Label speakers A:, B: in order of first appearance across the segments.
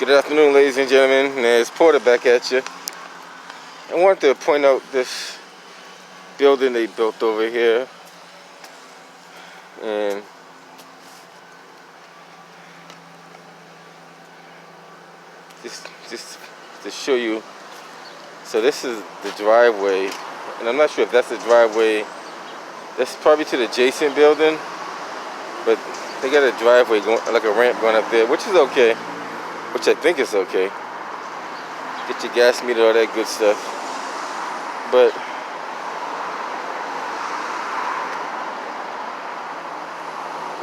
A: Good afternoon, ladies and gentlemen. It's Porter back at you. I wanted to point out this building they built over here, and just to show you. So this is the driveway, and I'm not sure if that's the driveway. That's probably to the adjacent building, but they got a driveway going, like a ramp going up there, which is okay. Which I think is okay. Get your gas meter, all that good stuff. But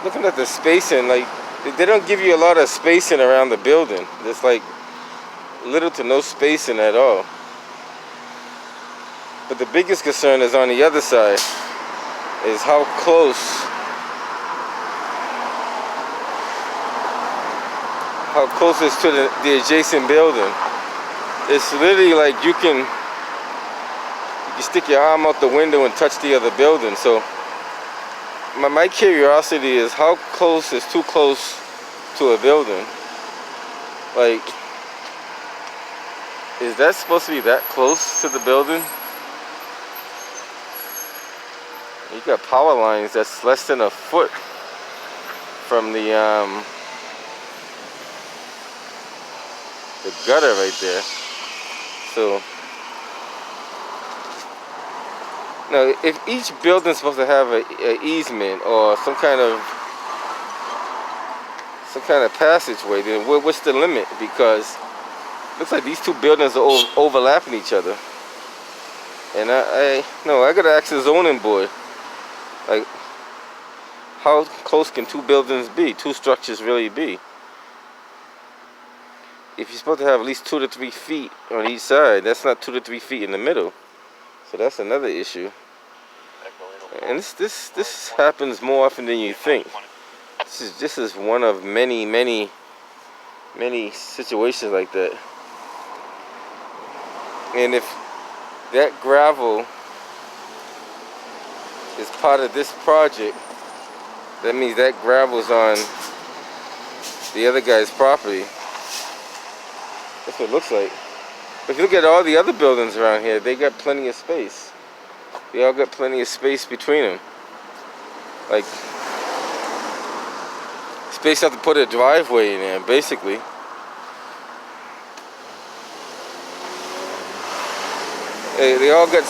A: looking at the spacing, like they don't give you a lot of spacing around the building. There's like little to no spacing at all. But the biggest concern is on the other side, is how close is to the adjacent building. It's literally like you can stick your arm out the window and touch the other building. So my curiosity is how close is too close to a building? Like, is that supposed to be that close to the building? You got power lines that's less than a foot from the gutter right there. So now, if each building is supposed to have an easement or some kind of passageway, then what's the limit? Because it looks like these two buildings are overlapping each other. And I gotta ask the zoning board, like, how close can two buildings be? Two structures really be? If you're supposed to have at least 2 to 3 feet on each side, that's not 2 to 3 feet in the middle. So that's another issue. And this happens more often than you think. This is one of many situations like that. And if that gravel is part of this project, that means that gravel's on the other guy's property. That's what it looks like. But if you look at all the other buildings around here, they got plenty of space. They all got plenty of space between them. Like, space enough to put a driveway in there, basically. They all got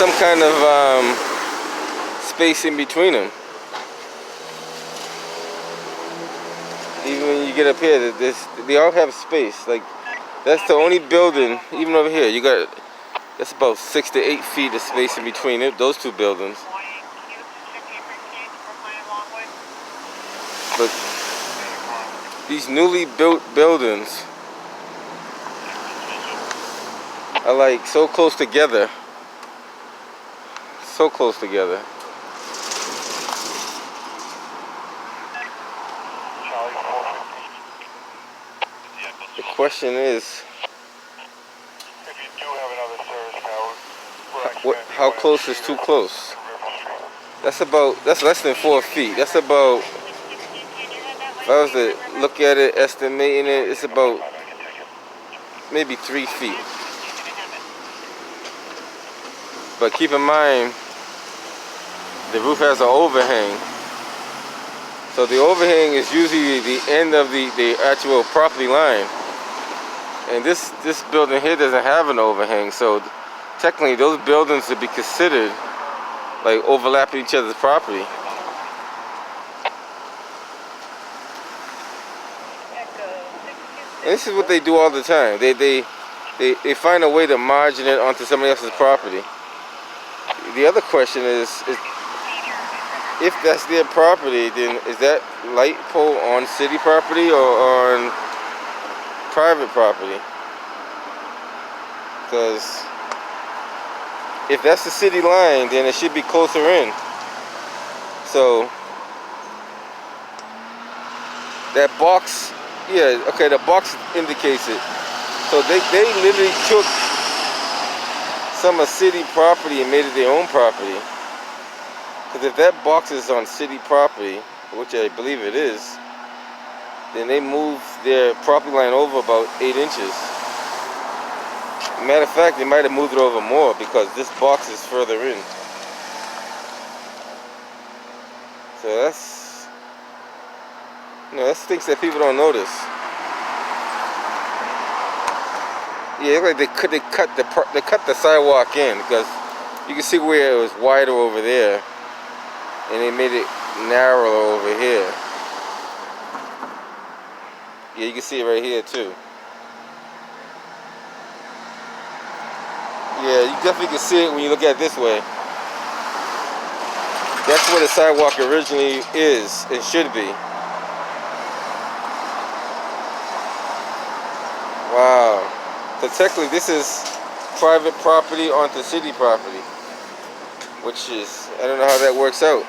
A: some kind of space in between them. Even when you get up here, they all have space. Like, that's the only building, even over here, that's about 6 to 8 feet of space in between those two buildings. But these newly built buildings are like so close together. So close together. The question is, how close is too close? That's less than 4 feet. That's about, if I was to look at it, estimating it, it's about maybe 3 feet. But keep in mind, the roof has an overhang. So the overhang is usually the end of the actual property line. And this building here doesn't have an overhang, so technically those buildings would be considered like overlapping each other's property. And this is what they do all the time. They find a way to margin it onto somebody else's property. The other question is if that's their property, then is that light pole on city property or on private property? Because if that's the city line, then it should be closer in. So that box, yeah, okay, the box indicates it. So they literally took some of city property and made it their own property. Because if that box is on city property, which I believe it is, then they moved their property line over about 8 inches. Matter of fact, they might have moved it over more because this box is further in. So that's, that's things that people don't notice. Yeah, it looks like they cut the sidewalk in because you can see where it was wider over there, and they made it narrower over here. Yeah, you can see it right here too. Yeah, you definitely can see it when you look at it this way. That's where the sidewalk originally is and should be. Wow. So technically this is private property onto city property, which is, I don't know how that works out.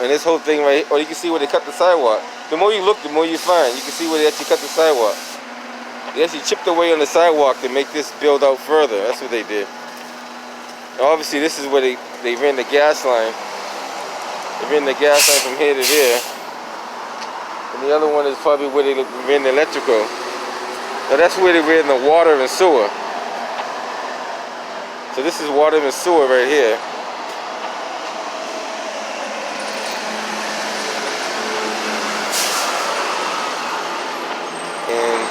A: And this whole thing right here, or you can see where they cut the sidewalk. The more you look, the more you find. You can see where they actually cut the sidewalk. They actually chipped away on the sidewalk to make this build out further. That's what they did. Now obviously this is where they ran the gas line. They ran the gas line from here to there. And the other one is probably where they ran the electrical. Now that's where they ran the water and sewer. So this is water and sewer right here. And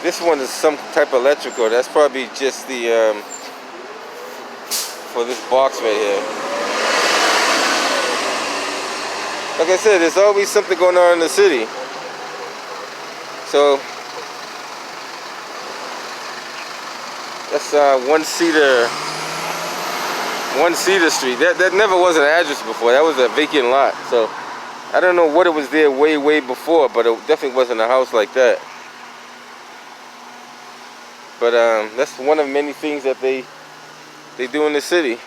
A: this one is some type of electrical. That's probably just the for this box right here. Like I said, there's always something going on in the city. So that's One Cedar Street. That never was an address before. That was a vacant lot. So I don't know what it was there way before, but it definitely wasn't a house like that. But that's one of many things that they do in the city.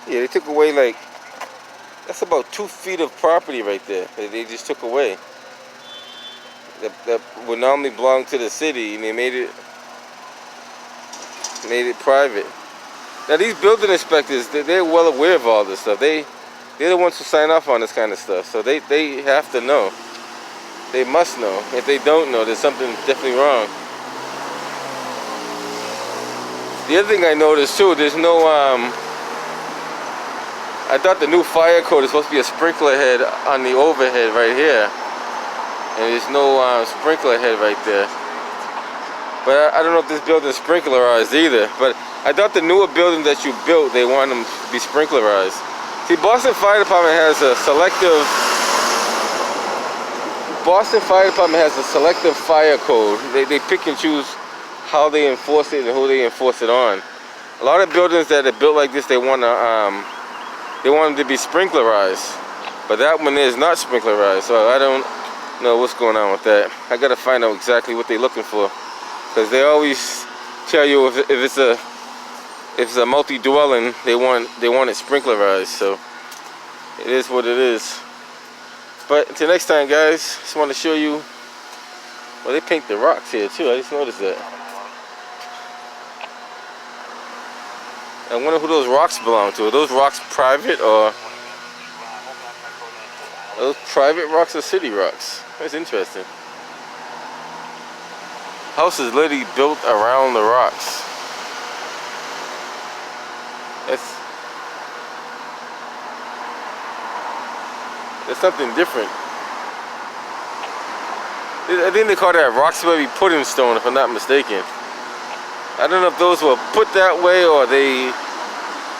A: Yeah, they took away like, that's about 2 feet of property right there that they just took away. That would normally belong to the city, and they made it private. Now these building inspectors, they're well aware of all this stuff. They're the ones who sign off on this kind of stuff, so they have to know. They must know. If they don't know, there's something definitely wrong. The other thing I noticed too, there's no I thought the new fire code is supposed to be a sprinkler head on the overhead right here, and there's no sprinkler head right there. But I don't know if this building is sprinklerized either. But I thought the newer buildings that you built, they want them to be sprinklerized. See, Boston Fire Department has a selective fire code. They pick and choose how they enforce it and who they enforce it on. A lot of buildings that are built like this, they want them to be sprinklerized, but that one is not sprinklerized. So I don't know what's going on with that. I gotta find out exactly what they're looking for, because they always tell you if it's a multi-dwelling, they want it sprinklerized. So it is what it is. But until next time, guys, just want to show you. Well, they paint the rocks here too. I just noticed that. I wonder who those rocks belong to. Are those rocks private, or are those private rocks or city rocks? That's interesting. House is literally built around the rocks. That's something different. I think they call that Roxbury pudding stone, if I'm not mistaken. I don't know if those were put that way, or they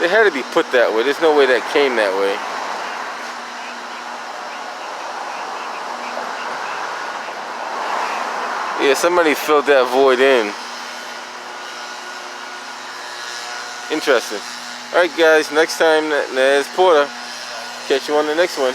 A: had to be put that way. There's no way that came that way. Yeah, somebody filled that void in. Interesting. Alright guys, next time, Nez Porter. Catch you on the next one.